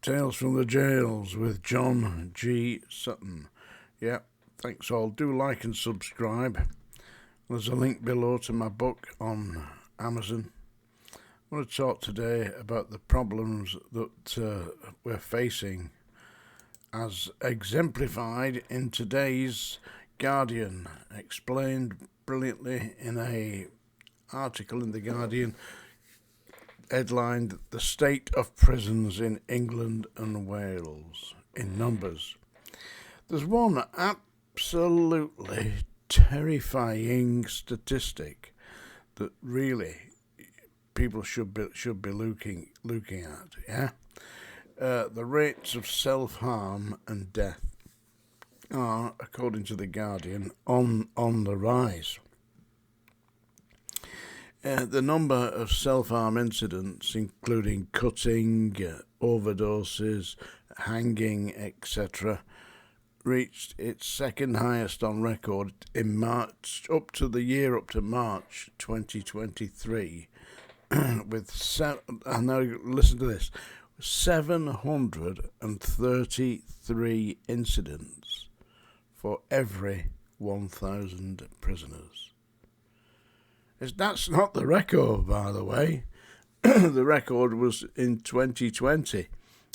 Tales from the Jails with John G. Sutton. Yeah, thanks all. Do like and subscribe. There's a link below to my book on Amazon. I want to talk today about the problems that we're facing as exemplified in today's Guardian, explained brilliantly in a article in the Guardian headlined "The State of Prisons in England and Wales" in numbers. There's one absolutely terrifying statistic that really people should be looking at. Yeah, the rates of self-harm and death are, according to the Guardian, on the rise. The number of self-harm incidents, including cutting, overdoses, hanging, etc., reached its second highest on record in March, up to March 2023, with and now listen to this, 733 incidents for every 1,000 prisoners. That's not the record, by the way. The record was in 2020,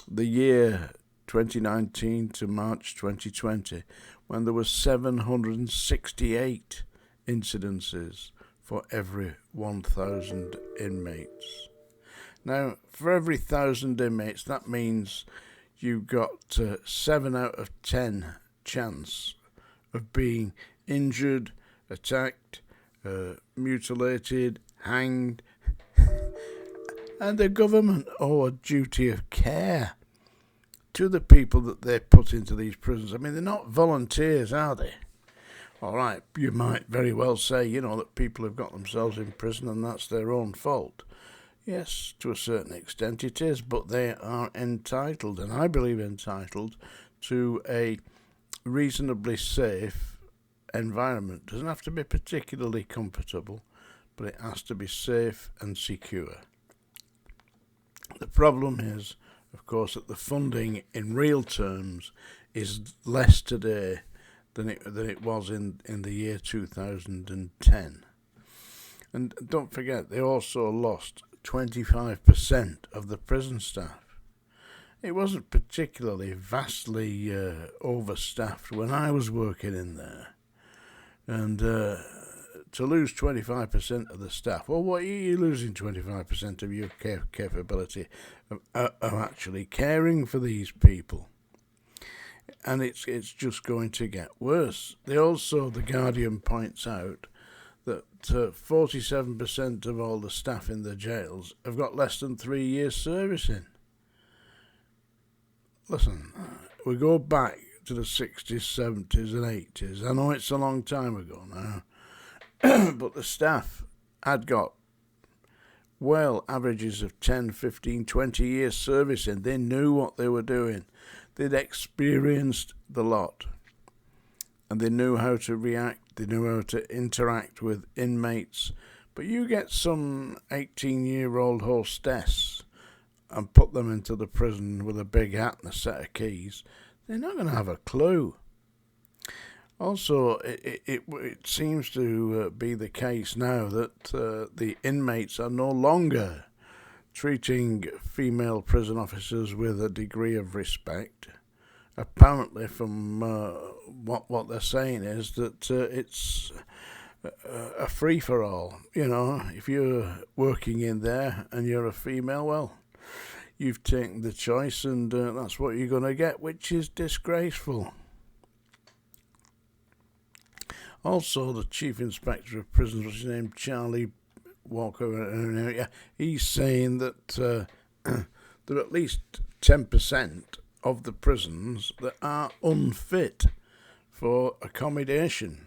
the year 2019 to March 2020, when there were 768 incidences for every 1,000 inmates. Now, for every 1,000 inmates, that means you've got 7 out of 10 chance of being injured, attacked, mutilated, hanged, and the government owe a duty of care to the people that they put into these prisons. I mean, they're not volunteers, are they? All right, you might very well say, that people have got themselves in prison and that's their own fault. Yes, to a certain extent it is, but they are entitled, and I believe entitled, to a reasonably safe environment. Doesn't have to be particularly comfortable, but it has to be safe and secure. The problem is, of course, that the funding in real terms is less today than it was in the year 2010. And don't forget, they also lost 25% of the prison staff. It wasn't particularly vastly overstaffed when I was working in there. And to lose 25% of the staff, well, what are you losing 25% of your capability of actually caring for these people? And it's just going to get worse. The Guardian points out that 47% of all the staff in the jails have got less than 3 years service in. Listen, we go back to the 60s, 70s and 80s. I know it's a long time ago now, but the staff had got averages of 10, 15, 20 years service in. They knew what they were doing. They'd experienced the lot, and they knew how to react. They knew how to interact with inmates. But you get some 18-year-old hostess and put them into the prison with a big hat and a set of keys, they're not going to have a clue. Also, it seems to be the case now that the inmates are no longer treating female prison officers with a degree of respect. Apparently, from what they're saying is that it's a free-for-all. If you're working in there and you're a female, well, you've taken the choice and that's what you're going to get, which is disgraceful. Also, the Chief Inspector of Prisons, what's his name, Charlie Walker, he's saying that there are at least 10% of the prisons that are unfit for accommodation.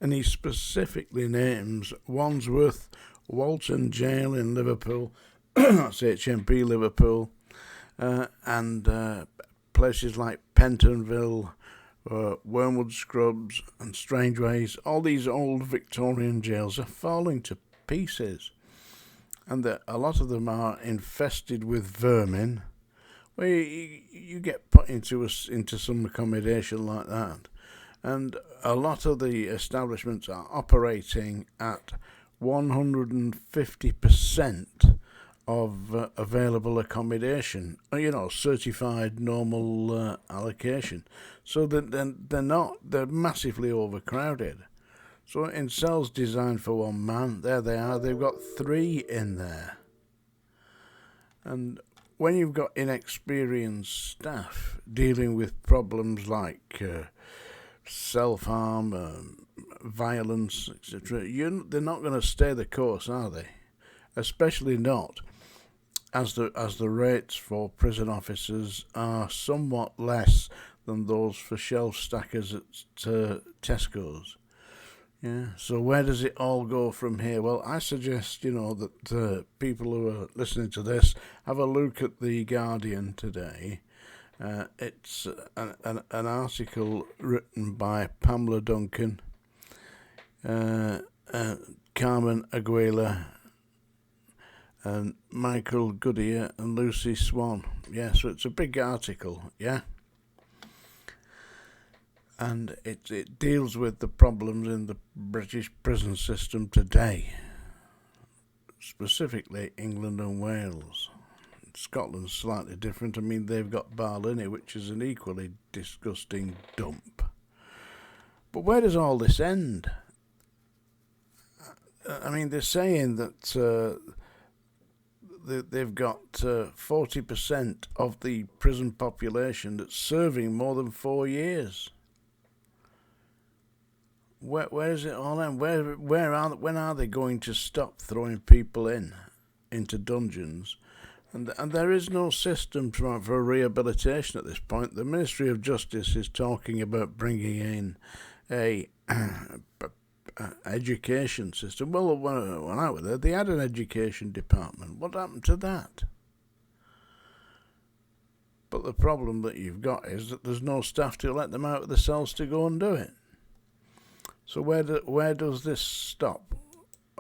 And he specifically names Wandsworth, Walton Jail in Liverpool, that's HMP Liverpool, and places like Pentonville, Wormwood Scrubs and Strangeways. All these old Victorian jails are falling to pieces, and a lot of them are infested with vermin, Well, you get put into some accommodation like that, and a lot of the establishments are operating at 150% of available accommodation, certified normal allocation. So that they're massively overcrowded. So in cells designed for one man, there they are, they've got 3 in there. And when you've got inexperienced staff dealing with problems like self-harm, violence, etc., they're not going to stay the course, are they? Especially not as the rates for prison officers are somewhat less than those for shelf stackers at Tesco's. Yeah. So where does it all go from here? Well, I suggest that people who are listening to this have a look at the Guardian today. It's an article written by Pamela Duncan, Carmen Aguila, and Michael Goodyear and Lucy Swan. Yeah, so it's a big article, yeah? And it deals with the problems in the British prison system today, specifically England and Wales. Scotland's slightly different. I mean, they've got Barlinnie, which is an equally disgusting dump. But where does all this end? I mean, they're saying that they've got 40% of the prison population that's serving more than 4 years. Where is it all end? When are they going to stop throwing people into dungeons? And there is no system for rehabilitation at this point. The Ministry of Justice is talking about bringing in a education system. Well, when I was there, they had an education department. What happened to that? But the problem that you've got is that there's no staff to let them out of the cells to go and do it. So where does this stop?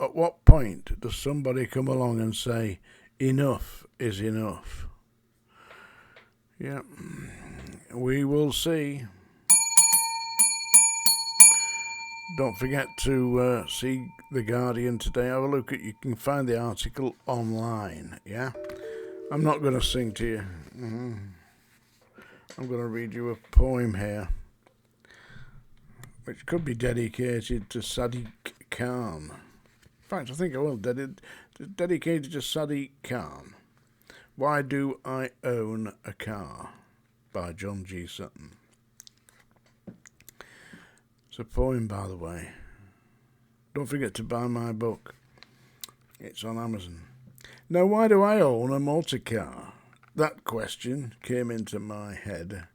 At what point does somebody come along and say, enough is enough? Yeah, we will see. Don't forget to see The Guardian today. Have a look you can find the article online, yeah? I'm not going to sing to you. I'm going to read you a poem here, which could be dedicated to Sadiq Khan. In fact, I think I will dedicated to Sadiq Khan. Why Do I Own a Car? By John G. Sutton. It's a poem, by the way. Don't forget to buy my book. It's on Amazon. Now, why do I own a motor car? That question came into my head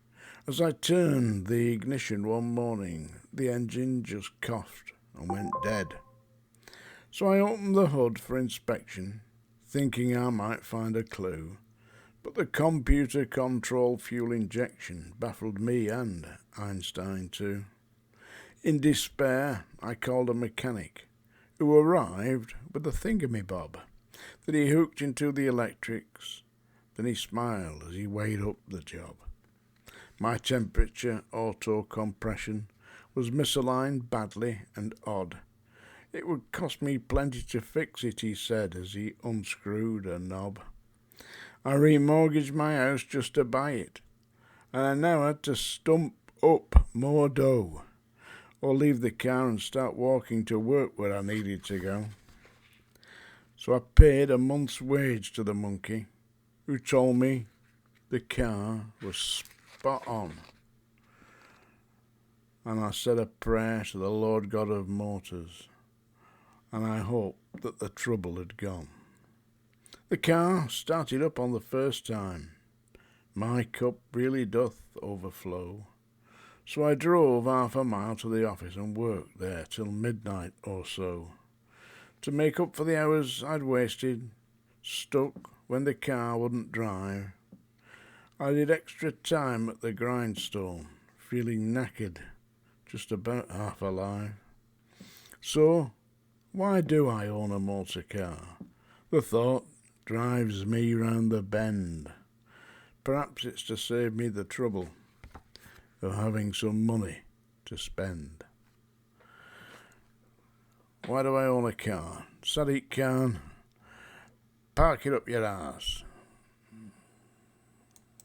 as I turned the ignition one morning. The engine just coughed and went dead. So I opened the hood for inspection, thinking I might find a clue. But the computer-controlled fuel injection baffled me and Einstein too. In despair, I called a mechanic, who arrived with a thingamabob that he hooked into the electrics. Then he smiled as he weighed up the job. My temperature auto-compression was misaligned badly and odd. It would cost me plenty to fix it, he said as he unscrewed a knob. I remortgaged my house just to buy it, and I now had to stump up more dough, or leave the car and start walking to work where I needed to go. So I paid a month's wage to the monkey, who told me the car was spot on. And I said a prayer to the Lord God of Motors, and I hoped that the trouble had gone. The car started up on the first time. My cup really doth overflow. So I drove half a mile to the office and worked there till midnight or so. To make up for the hours I'd wasted, stuck when the car wouldn't drive, I did extra time at the grindstone, feeling knackered, just about half alive. So, why do I own a motor car? The thought drives me round the bend. perhaps it's to save me the trouble of having some money to spend. Why do I own a car? Sadiq Khan, park it up your arse.